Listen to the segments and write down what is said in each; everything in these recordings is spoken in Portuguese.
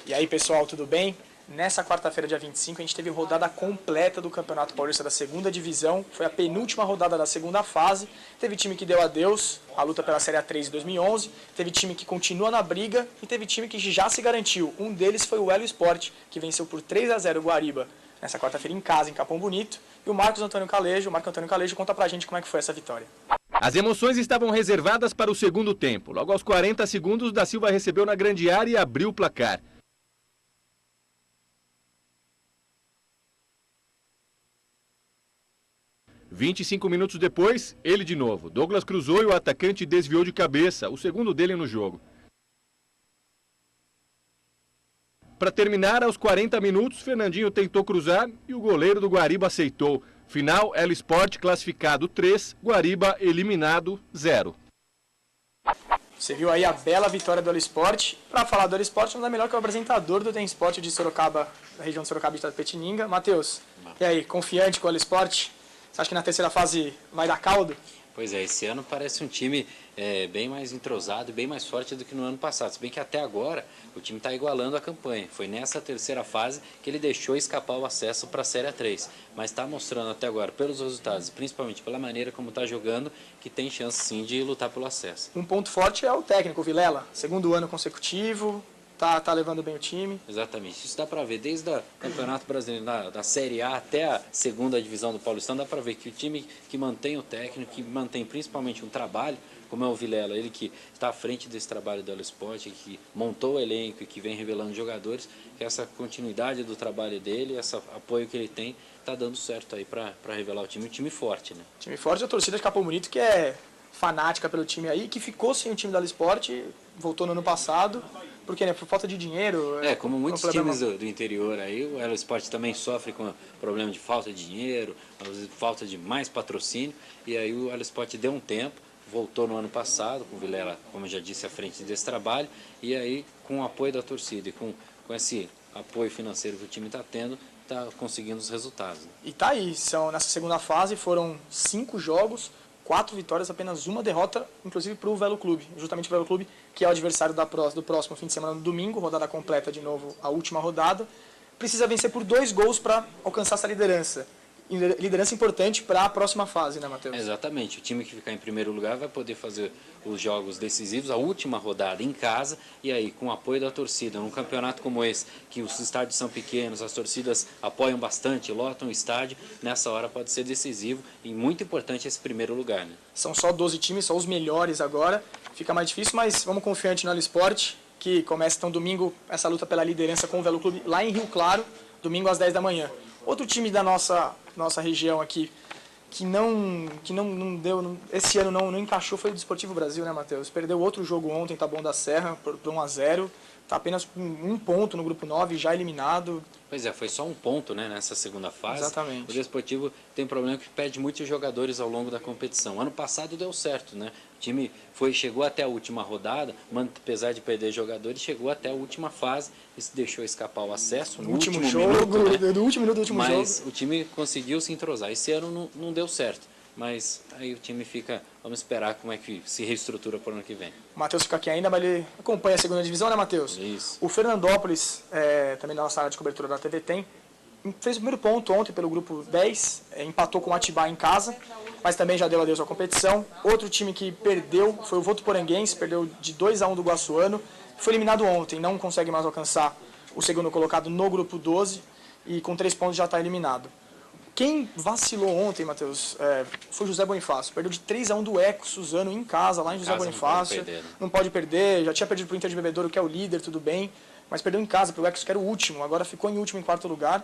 E aí, pessoal, tudo bem? Nessa quarta-feira, dia 25, a gente teve rodada completa do Campeonato Paulista da segunda divisão. Foi a penúltima rodada da segunda fase. Teve time que deu adeus, a luta pela Série A3 de 2011. Teve time que continua na briga e teve time que já se garantiu. Um deles foi o Elo Sport, que venceu por 3-0 o Guariba nessa quarta-feira em casa, em Capão Bonito. E o Marco Antônio Calejo conta pra gente como é que foi essa vitória. As emoções estavam reservadas para o segundo tempo. Logo aos 40 segundos, Da Silva recebeu na grande área e abriu o placar. "25 minutos depois, ele de novo. Douglas cruzou e o atacante desviou de cabeça, o segundo dele no jogo. Para terminar, aos 40 minutos, Fernandinho tentou cruzar e o goleiro do Guariba aceitou. Final, Elo Sport classificado 3, Guariba eliminado 0. Você viu aí a bela vitória do Elo Sport. Para falar do Elo Sport, nada melhor que o apresentador do Tem Sport de Sorocaba, da região de Sorocaba e Itapetininga, Matheus. E aí, confiante com o Elo Sport? Você acha que na terceira fase vai dar caldo? Pois é, esse ano parece um time bem mais entrosado e bem mais forte do que no ano passado. Se bem que até agora o time está igualando a campanha. Foi nessa terceira fase que ele deixou escapar o acesso para a Série A3. Mas está mostrando até agora, pelos resultados, principalmente pela maneira como está jogando, que tem chance sim de lutar pelo acesso. Um ponto forte é o técnico, o Vilela. Segundo ano consecutivo, tá levando bem o time. Exatamente, isso dá para ver desde o Campeonato Brasileiro, da Série A até a segunda divisão do Paulistão, dá para ver que o time que mantém o técnico, que mantém principalmente um trabalho, como é o Vilela, ele que está à frente desse trabalho do Elo Sport, que montou o elenco e que vem revelando jogadores, que essa continuidade do trabalho dele, esse apoio que ele tem, está dando certo aí para revelar o time forte, né? Time forte, a torcida de Capão Bonito, que é fanática pelo time aí, que ficou sem o time do Elo Sport, voltou no ano passado. Porque, né, por falta de dinheiro... como muitos times do interior aí, o Elo Sport também sofre com o problema de falta de dinheiro, falta de mais patrocínio, e aí o Elo Sport deu um tempo, voltou no ano passado, com o Vilela, como eu já disse, à frente desse trabalho, e aí com o apoio da torcida e com esse apoio financeiro que o time está tendo, está conseguindo os resultados. Né? E tá aí, nessa segunda fase foram 5 jogos, 4 vitórias, apenas uma derrota, inclusive para o Velo Clube, justamente o Velo Clube, que é o adversário do próximo fim de semana, no domingo, rodada completa de novo, a última rodada. Precisa vencer por 2 gols para alcançar essa liderança. Liderança importante para a próxima fase, né, Matheus? Exatamente, o time que ficar em primeiro lugar vai poder fazer os jogos decisivos, a última rodada em casa, e aí com o apoio da torcida, num campeonato como esse, que os estádios são pequenos, as torcidas apoiam bastante, lotam o estádio, nessa hora pode ser decisivo e muito importante esse primeiro lugar. Né? São só 12 times, só os melhores agora, fica mais difícil, mas vamos confiante no Elo Sport, que começa então domingo essa luta pela liderança com o Velo Clube lá em Rio Claro, domingo às 10 da manhã. Outro time da nossa região aqui, que não deu, esse ano não encaixou, foi o Desportivo Brasil, né, Matheus? Perdeu outro jogo ontem, Taboão da Serra, por 1-0. Está apenas com 1 ponto no grupo 9, já eliminado. Pois é, foi só 1 ponto, né, nessa segunda fase. Exatamente. O Desportivo tem um problema que perde muitos jogadores ao longo da competição. Ano passado deu certo, né? O time chegou até a última rodada, apesar de perder jogadores, chegou até a última fase e deixou escapar o acesso no último minuto, né? No último minuto do último jogo. Mas o time conseguiu se entrosar. Esse ano não deu certo. Mas aí o time fica, vamos esperar como é que se reestrutura para o ano que vem. O Matheus fica aqui ainda, mas ele acompanha a segunda divisão, né, Matheus? Isso. O Fernandópolis, também da nossa área de cobertura da TV Tem, fez o primeiro ponto ontem pelo grupo 10, empatou com o Atibaia em casa, mas também já deu adeus à competição. Outro time que perdeu foi o Votuporanguense, perdeu de 2-1 do Guaçuano, foi eliminado ontem, não consegue mais alcançar o segundo colocado no grupo 12 e com 3 pontos já está eliminado. Quem vacilou ontem, Matheus, foi o José Bonifácio. Perdeu de 3-1 do Eco Suzano em casa, lá em José Bonifácio. Não pode perder, já tinha perdido para o Inter de Bebedouro, que é o líder, tudo bem. Mas perdeu em casa para o Eco, que era o último. Agora ficou em último, em 4º lugar.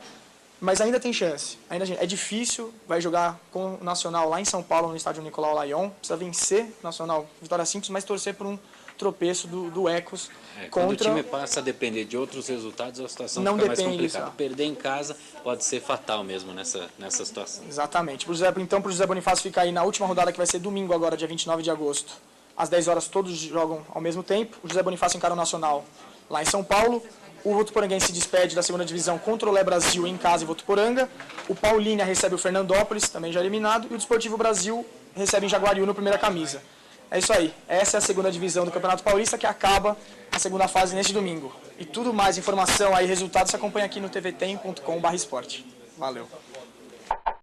Mas ainda tem chance. É difícil, vai jogar com o Nacional lá em São Paulo, no estádio Nicolau Lyon. Precisa vencer o Nacional, vitória simples, mas torcer por um tropeço do Ecos. Quando o time passa a depender de outros resultados, a situação fica mais complicada. Perder em casa pode ser fatal mesmo nessa situação. Exatamente. Então, para o José Bonifácio ficar aí na última rodada, que vai ser domingo agora, dia 29 de agosto. Às 10 horas todos jogam ao mesmo tempo. O José Bonifácio encara o Nacional lá em São Paulo. O Votuporanguense se despede da segunda divisão contra o Lé Brasil em casa em Votuporanga. O Paulínia recebe o Fernandópolis, também já eliminado. E o Desportivo Brasil recebe em Jaguariúna, primeira camisa. É isso aí. Essa é a segunda divisão do Campeonato Paulista, que acaba na segunda fase neste domingo. E tudo mais, informação aí, resultados, se acompanha aqui no tvtem.com/esporte. Valeu!